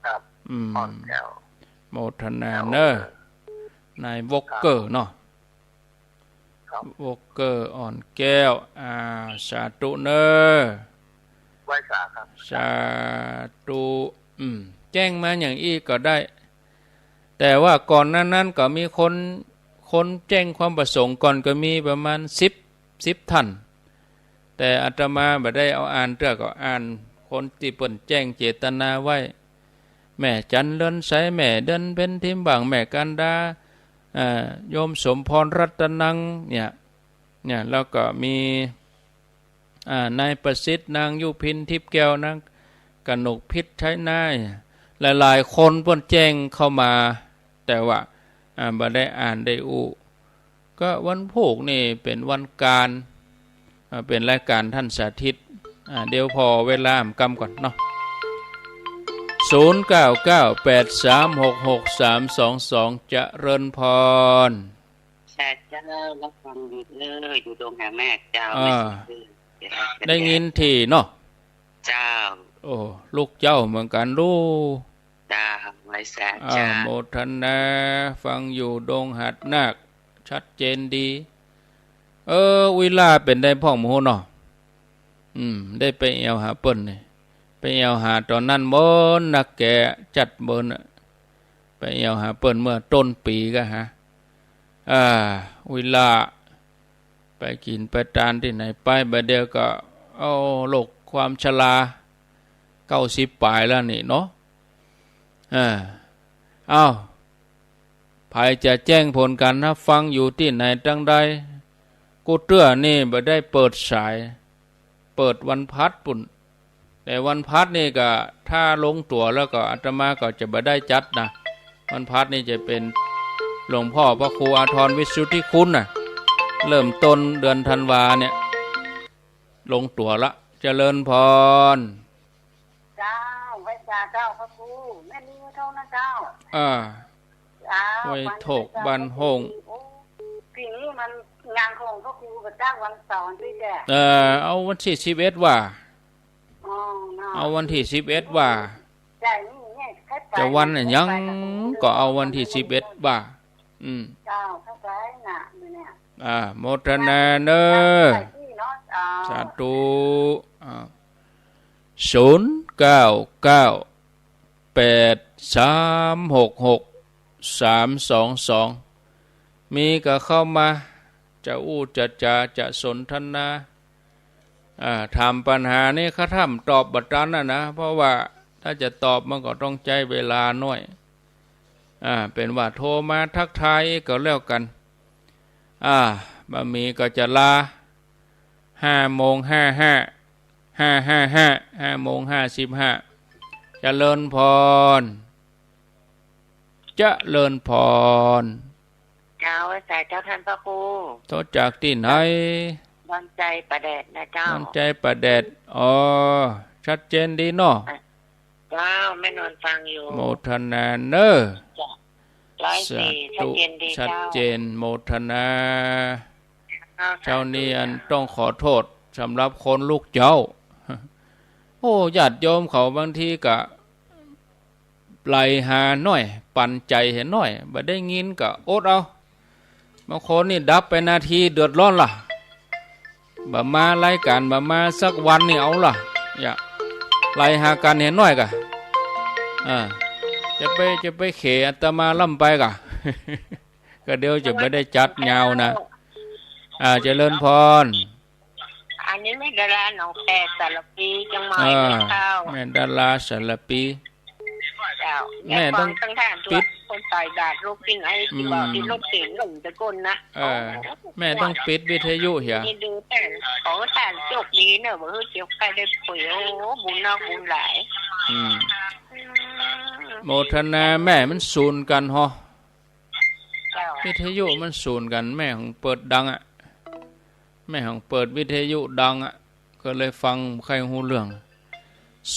ครับอ่อนแก้วโมทนาเนอร์นายวกเกอร์เนาะวกเกอร์อ่อนแก้วสาธุเนอร์ไหว้สาครับสาธุแจ้งมาอย่างอี้ก็ได้แต่ว่าก่อนนั้นก็มีคนแจ้งความประสงค์ก่อนก็มีประมาณ10 ท่านแต่อาตมาบ่ได้เอาอ่านเตื้อก็อ่านคนที่เปิ้นแจ้งเจตนาไว้แม่จันเลินใสแม่เดินเป็นทิมบางแม่กันดาโยมสมพรรัตนังเนี่ยแล้วก็มีนายประสิทธิ์นางยุพินทิพย์แก้วนางกนกพิษใช้นายหลายๆคนเพิ่นแจ้งเข้ามาแต่ว่าบ่ได้อ่านได้ก็วันพุธนี่เป็นวันการเป็นรายการท่านสาธิตเดี๋ยวพอเวลากำก่อนเนาะ0998366322จะเริญพรเจ้ารับฟังอยู่เลยอยู่ดงหาแม่เจ้าได้ยินทีเนาะเจ้าลูกเจ้าเหมือนกันลูกจ้าไว้แสนจ้าโมทนาฟังอยู่ดงหัดนาคชัดเจนดีเวลาเป็นได้พ่องหมูเนาะได้ไปแอวหาเปิ้นนี่ไปแอวหาตอนนั้นบ่นักแก่จัดเบิ่นไปแอวหาเปิ้นเมื่อต้นปีก็เวลาไปกินไปทานที่ไหนไปบัดเดียวก็โรคความชรา90 ปลายแล้วนี่เนาะภัยจะแจ้งผลการรับฟังอยู่ที่ไหนตั้งใดก กูเตื้อนี่บ่ได้เปิดสายเปิดวันพัดปุ่นแต่วันพัดนี่ก็ถ้าลงตัวแล้วก็อาตมาก็จะบ่ได้จัดนะวันพัดนี่จะเป็นหลวงพ่อพระครูอาทรวิสุทธิคุณน่ะเริ่มต้นเดือนธันวาเนี่ยลงตัวละเจริญพรเจ้าไว้เจ้าพระครูแม่นี่เท่านะเจ้าไว้โถกบันหงปีนี้มันงานของพระครูกับจ้างวันเสาร์ที่แกเอาวันที่11ว่าเอาวันที่11ว่าจะวันยังก็เอาวันที่11ว่าเจ้าเข้าใจน่ะเนี่ยโมทนาเนอสาธุ0998366322มีก็เข้ามาจะจะสนทนาถามปัญหานี้เขาทำตอบบัดนั้นนะเพราะว่าถ้าจะตอบมันก็ต้องใจเวลาหน่อยเป็นว่าโทรมาทักทายก็แล้วกันบะมีก็จะลา5:55 5:55 5:55เจริญพรเจ้าใส่เจ้าท่านพระครูโทษจากที่ไหนนอนใจประแดดนะเจ้านอนใจประแดดชัดเจนดีเนาะเจ้าไม่นอนฟังอยู่โมทนาเนอ104ชัดเจนโมทนาเจ้านี่อันต้องขอโทษสำหรับคนลูกเจ้าญาติโยมเขาบางทีก็ไหลหาหน่อยปั่นใจเห็นหน่อยบ่ได้ยินก็อดเอาบางคนนี่ดับไปนาทีเดือดร้อนล่ะบ่มารายการบ่มาสักวันนี่เอาล่ะอย่าไหลหากันเห็นหน่อยกะจะไปเขอาตมาล่ำไปกะก็เดี๋ยวจะไม่ได้จัดยาวนะเจริญพรอันนี้แม่ดาราหนองแปดสารปีจังหวัดแม่ดาราสารปีแม่ต้องปิดคนตายดาดลูกปิ้งไอ้ที่บอกที่รถเก๋งหลงตะก้นนะแม่ต้องปิดวิทยุเหี่ยนี่ดูแต่ของแต่จบดีเนอะบ่เจียวใครได้ปุ๋ยบุญนอกบุญหลายโมทนาแม่มันสูนกันฮะวิทยุมันสูนกันแม่ของเปิดดังแม่ของเปิดวิทยุดังก็เลยฟังใครหูเรื่อง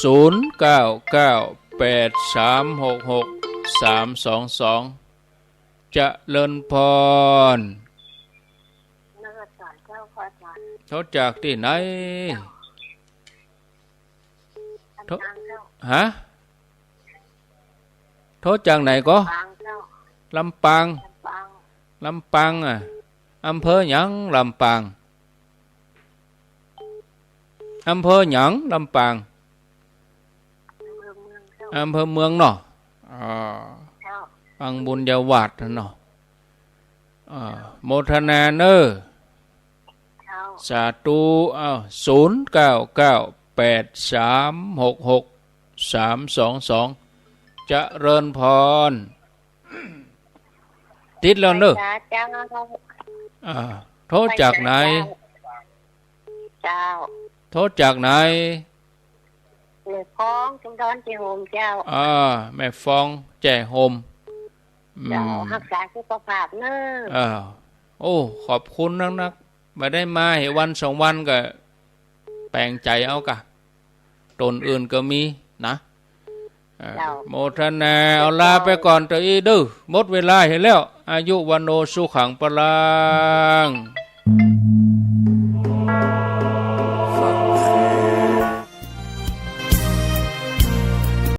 0998366322จะเลินพรเขาจากที่ไหนโทษจากไหนก็ลำปางอำเภอหยังลำปางอำเภอหยังลำปางอำเภอเมืองเนาะปังบุญญาวาดเนาะโมทนาเนอสาธุ0998366322จะเริญพรติดแล้วเนอะโทษจากไหนโทษจากไหนแม่ฟองจุมดอนเจโฮมเจ้าแม่ฟองแจโฮมรักษาสุขภาพเนอะขอบคุณนักมาได้มาเห็นวัน2 วันก็แปลงใจเอากะตนอื่นก็มีนะโมทนาเอาลาไปก่อนเถอะอีดื้อหมดเวลาเห็นแล้วอายุวันโนสุขังปลัง